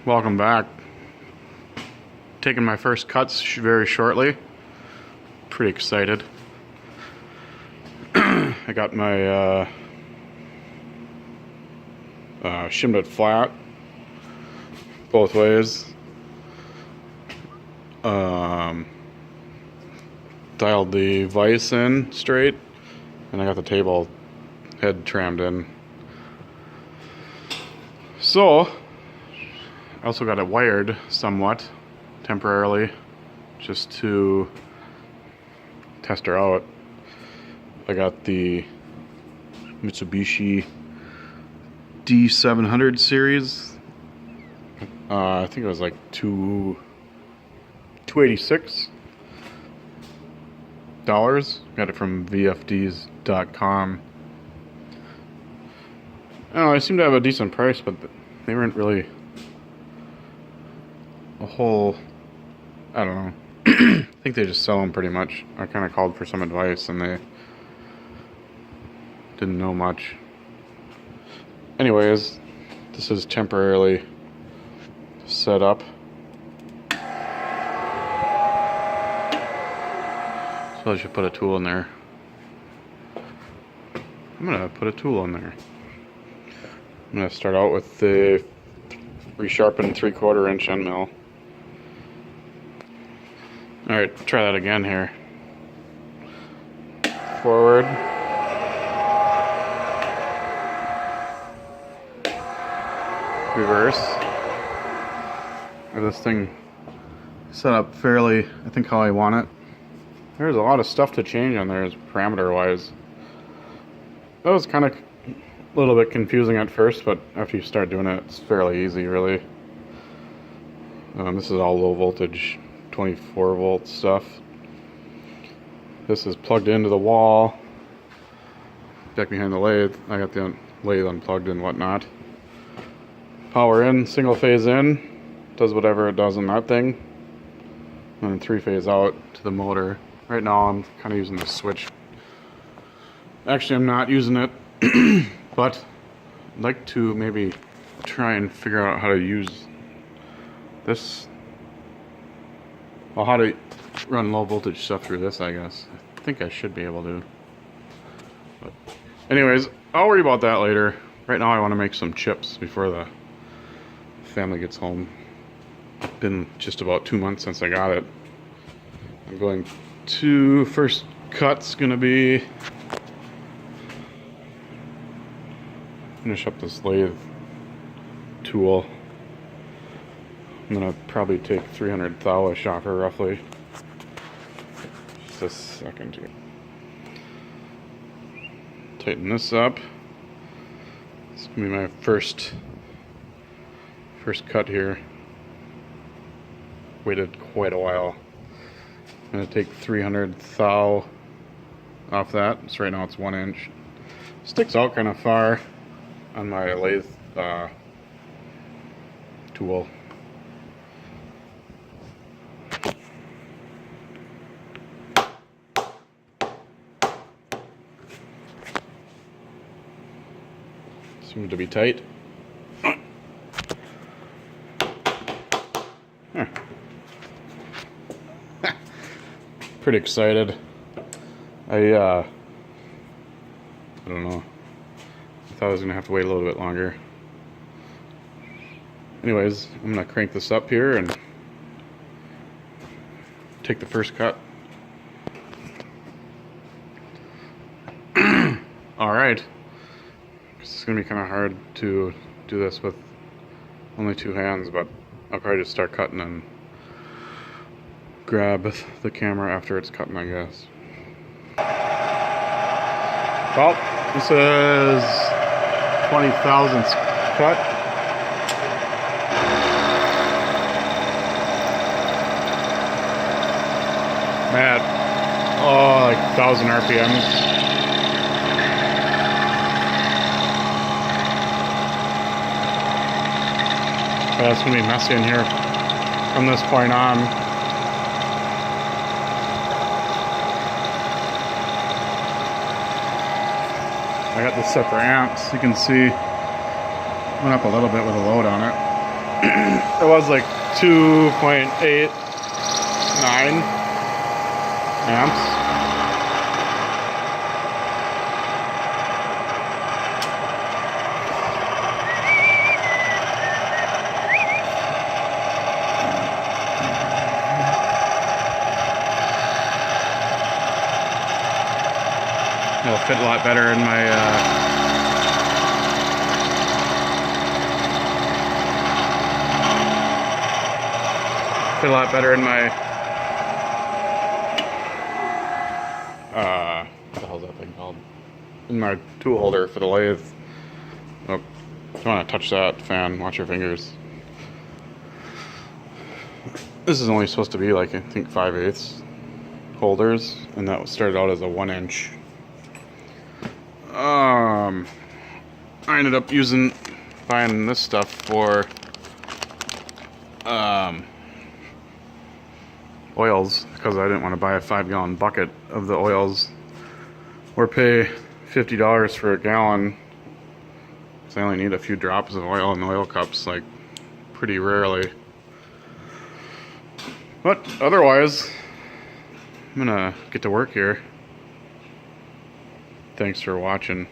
welcome back. Taking my first cuts very shortly. Pretty excited. I got my shimmed it flat both ways. Dialed the vise in straight, and I got the table head trimmed in. So I also got it wired somewhat temporarily just to test her out. I got the Mitsubishi D700 series. I think it was like $286. Got it from VFDs.com. I don't know, I seem to have a decent price, but they weren't really a whole, I don't know. I think they just sell them pretty much. I kind of called for some advice and they didn't know much. Anyways, this is temporarily set up. So I should put a tool in there. I'm gonna put a tool in there. I'm gonna start out with the resharpened 3/4 inch end mill. Alright, try that again here. Forward. Reverse. Have this thing set up fairly, I think, how I want it. There's a lot of stuff to change on there parameter wise. That was kind of a little bit confusing at first, but after you start doing it, it's fairly easy, really. This is all low voltage 24 volt stuff. This is plugged into the wall back behind the lathe. I got the lathe unplugged and whatnot. Power in, single phase in, does whatever it does on that thing, and then 3-phase out to the motor. Right now I'm kind of using the switch. Actually, I'm not using it, but I'd like to maybe try and figure out how to use this. Well, how to run low voltage stuff through this, I guess. I think I should be able to. But anyways, I'll worry about that later. Right now I want to make some chips before the family gets home. It's been just about 2 months since I got it. I'm going to, first cut's gonna be finish up this lathe tool. I'm gonna probably take 300 thou-ish off her roughly. Just a second here. Tighten this up. This is gonna be my first cut here. Waited quite a while. I'm gonna take 300 thou off that. So right now it's 1 inch. Sticks out kind of far on my lathe tool. Seems to be tight. Pretty excited. I don't know. I thought I was gonna have to wait a little bit longer. Anyways, I'm gonna crank this up here and take the first cut. Alright. It's gonna be kind of hard to do this with only 2 hands, but I'll probably just start cutting and grab the camera after it's cutting, I guess. Well, this is 20 thousandths cut. I'm at, like 1,000 RPMs. But it's gonna be messy in here from this point on. I got this set for amps. You can see went up a little bit with a load on it. It was like 2.89 amps. It'll fit a lot better in my fit a lot better in my what the hell's that thing called? In my tool holder for the lathe. Oh, if you want to touch that fan, watch your fingers. This is only supposed to be like, I think, 5/8 holders, and that started out as a 1-inch. I ended up buying this stuff for oils, because I didn't want to buy a 5-gallon bucket of the oils or pay $50 for a gallon, because I only need a few drops of oil in the oil cups, like pretty rarely. But otherwise, I'm gonna get to work here. Thanks for watching.